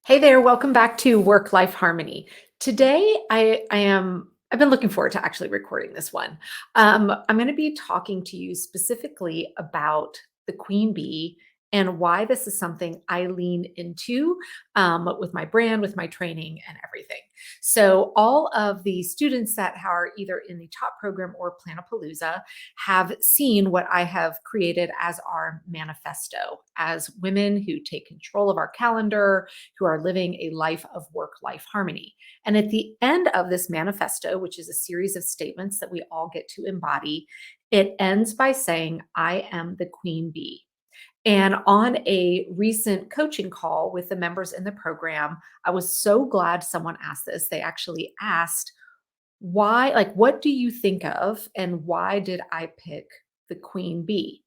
Hey there, welcome back to Work-Life Harmony. Today, I've been looking forward to actually recording this one. I'm going to be talking to you specifically about the queen bee and why this is something I lean into with my brand, with my training, and everything. So, all of the students that are either in the top program or Planapalooza have seen what I have created as our manifesto as women who take control of our calendar, who are living a life of work-life harmony. And at the end of this manifesto, which is a series of statements that we all get to embody, it ends by saying, I am the queen bee. And on a recent coaching call with the members in the program, I was so glad someone asked this. They actually asked, why, like, what do you think of, and why did I pick the queen bee?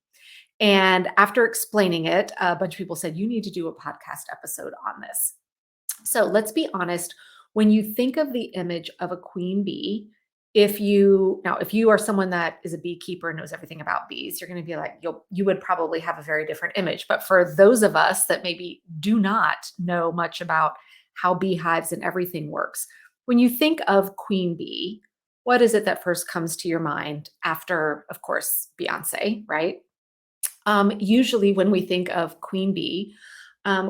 And after explaining it, a bunch of people said, you need to do a podcast episode on this. So let's be honest, when you think of the image of a queen bee, if you are someone that is a beekeeper and knows everything about bees, you're going to be like, you would probably have a very different image. But for those of us that maybe do not know much about how beehives and everything works, when you think of queen bee, what is it that first comes to your mind after, of course, Beyonce, right? Usually, when we think of queen bee,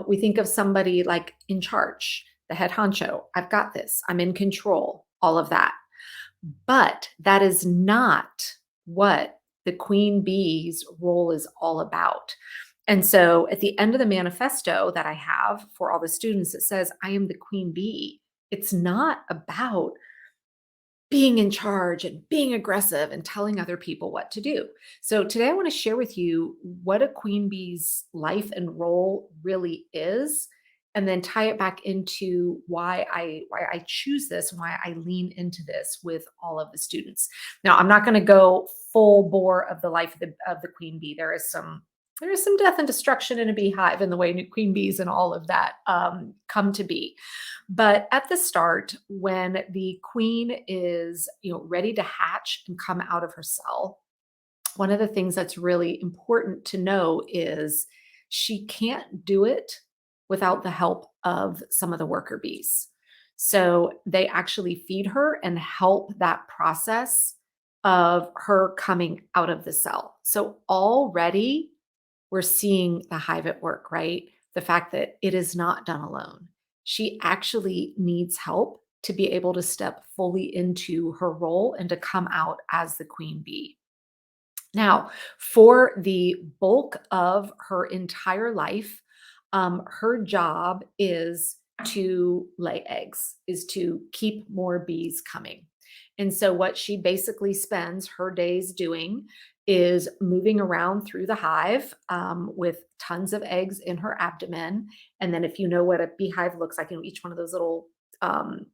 we think of somebody like in charge, the head honcho. I've got this. I'm in control, all of that. But that is not what the queen bee's role is all about. And so at the end of the manifesto that I have for all the students, it says, I am the queen bee. It's not about being in charge and being aggressive and telling other people what to do. So today I want to share with you what a queen bee's life and role really is, and then tie it back into why I choose this and why I lean into this with all of the students. Now, I'm not going to go full bore of the life of the queen bee. There is some death and destruction in a beehive and the way new queen bees and all of that come to be. But at the start, when the queen is, ready to hatch and come out of her cell, one of the things that's really important to know is she can't do it without the help of some of the worker bees. So they actually feed her and help that process of her coming out of the cell. So already we're seeing the hive at work, right? The fact that it is not done alone. She actually needs help to be able to step fully into her role and to come out as the queen bee. Now, for the bulk of her entire life, her job is to lay eggs, is to keep more bees coming. And so, what she basically spends her days doing is moving around through the hive with tons of eggs in her abdomen. And then, if you know what a beehive looks like, each one of those little um,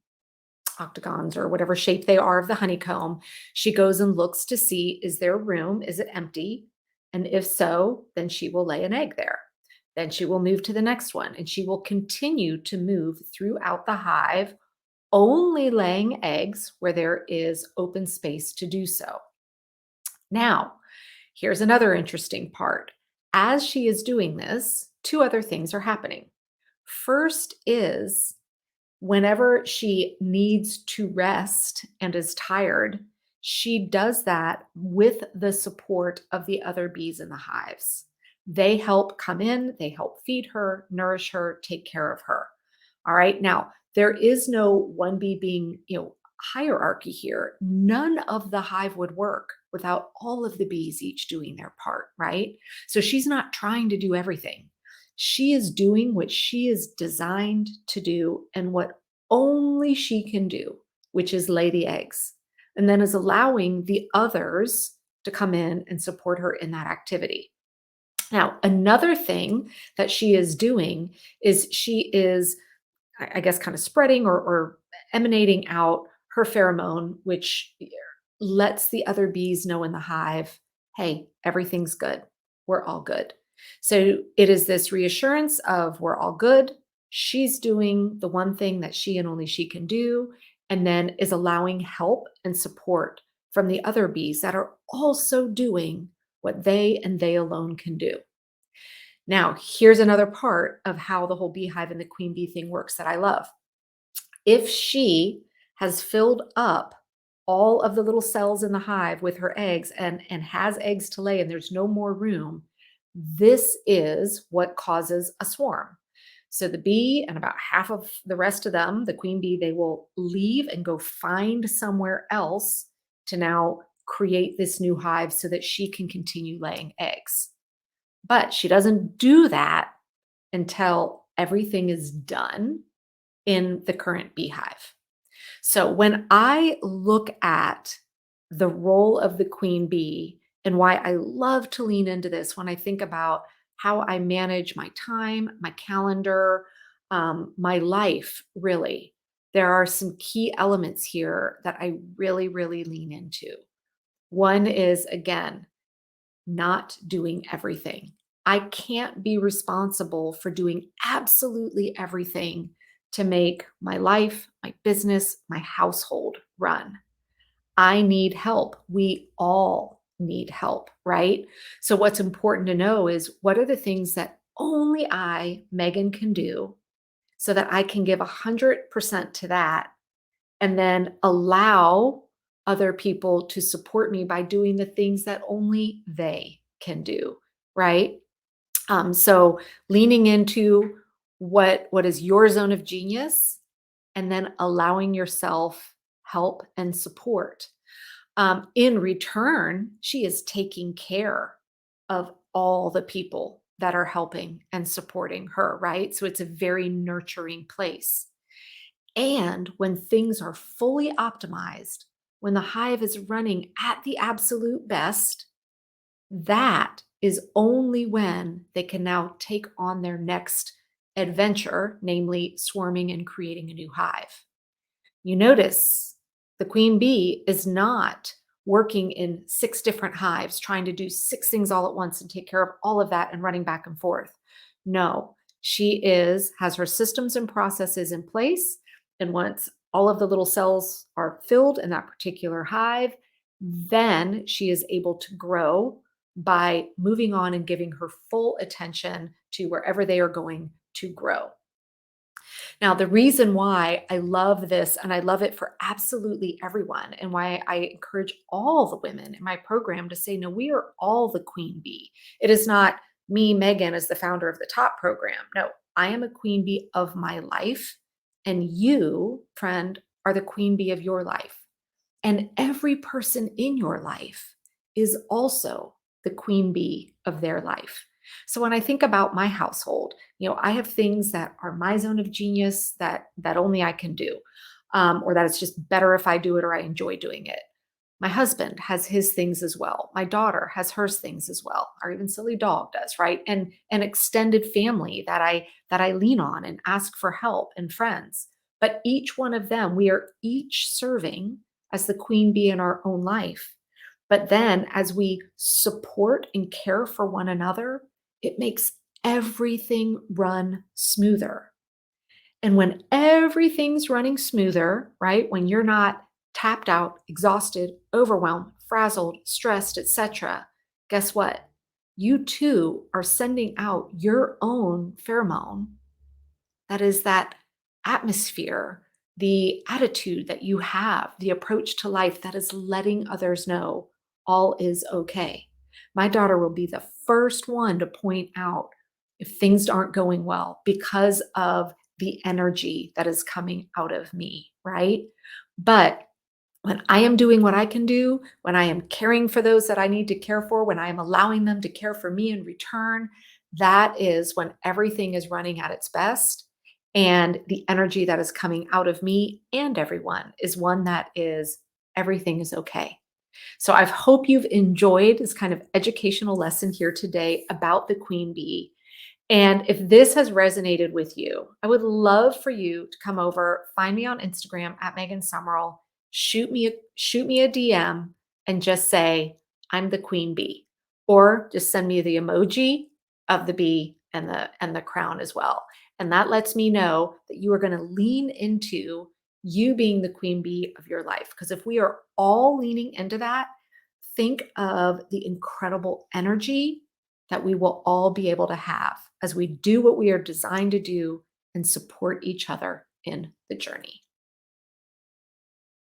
octagons or whatever shape they are of the honeycomb, she goes and looks to see, is there room? Is it empty? And if so, then she will lay an egg there. Then she will move to the next one and she will continue to move throughout the hive, only laying eggs where there is open space to do so. Now, here's another interesting part. As she is doing this, two other things are happening. First is whenever she needs to rest and is tired, she does that with the support of the other bees in the hives. They help come in, they help feed her, nourish her, take care of her. All right. Now, there is no one bee being, hierarchy here. None of the hive would work without all of the bees each doing their part, right? So she's not trying to do everything. She is doing what she is designed to do and what only she can do, which is lay the eggs, and then is allowing the others to come in and support her in that activity. Now, another thing that she is doing is she is, I guess, kind of spreading or emanating out her pheromone, which lets the other bees know in the hive, hey, everything's good. We're all good. So it is this reassurance of we're all good. She's doing the one thing that she and only she can do, and then is allowing help and support from the other bees that are also doing what they and they alone can do. Now, here's another part of how the whole beehive and the queen bee thing works that I love. If she has filled up all of the little cells in the hive with her eggs and has eggs to lay and there's no more room, this is what causes a swarm. So the bee and about half of the rest of them, the queen bee, they will leave and go find somewhere else to now create this new hive so that she can continue laying eggs. But she doesn't do that until everything is done in the current beehive. So when I look at the role of the queen bee and why I love to lean into this when I think about how I manage my time, my calendar, my life, really, there are some key elements here that I really, really lean into. One is, again, not doing everything. I can't be responsible for doing absolutely everything to make my life, my business, my household run. I need help. We all need help, right? So, what's important to know is what are the things that only I, Megan, can do so that I can give 100% to that and then allow other people to support me by doing the things that only they can do, right? So leaning into what is your zone of genius and then allowing yourself help and support. In return, she is taking care of all the people that are helping and supporting her, right? So it's a very nurturing place. And when things are fully optimized, when the hive is running at the absolute best, that is only when they can now take on their next adventure, namely swarming and creating a new hive. You notice the queen bee is not working in six different hives, trying to do six things all at once and take care of all of that and running back and forth. No, has her systems and processes in place. And once all of the little cells are filled in that particular hive, then she is able to grow by moving on and giving her full attention to wherever they are going to grow. Now, the reason why I love this and I love it for absolutely everyone, and why I encourage all the women in my program to say, no, we are all the queen bee. It is not me, Megan, as the founder of the top program. No, I am a queen bee of my life. And you, friend, are the queen bee of your life. And every person in your life is also the queen bee of their life. So when I think about my household, I have things that are my zone of genius that only I can do, or that it's just better if I do it or I enjoy doing it. My husband has his things as well. My daughter has hers things as well. Our even silly dog does, right? And an extended family that I lean on and ask for help and friends. But each one of them, we are each serving as the queen bee in our own life. But then as we support and care for one another, it makes everything run smoother. And when everything's running smoother, right? When you're not tapped out, exhausted, overwhelmed, frazzled, stressed, etc., guess what? You too are sending out your own pheromone that is that atmosphere, the attitude that you have, the approach to life that is letting others know all is okay. My daughter will be the first one to point out if things aren't going well because of the energy that is coming out of me, right? But when I am doing what I can do, when I am caring for those that I need to care for, when I am allowing them to care for me in return, that is when everything is running at its best. And the energy that is coming out of me and everyone is one that is everything is okay. So I hope you've enjoyed this kind of educational lesson here today about the queen bee. And if this has resonated with you, I would love for you to come over, find me on Instagram at Megan Sumrell, shoot me a DM and just say, I'm the queen bee. Or just send me the emoji of the bee and the crown as well. And that lets me know that you are going to lean into you being the queen bee of your life. Because if we are all leaning into that, think of the incredible energy that we will all be able to have as we do what we are designed to do and support each other in the journey.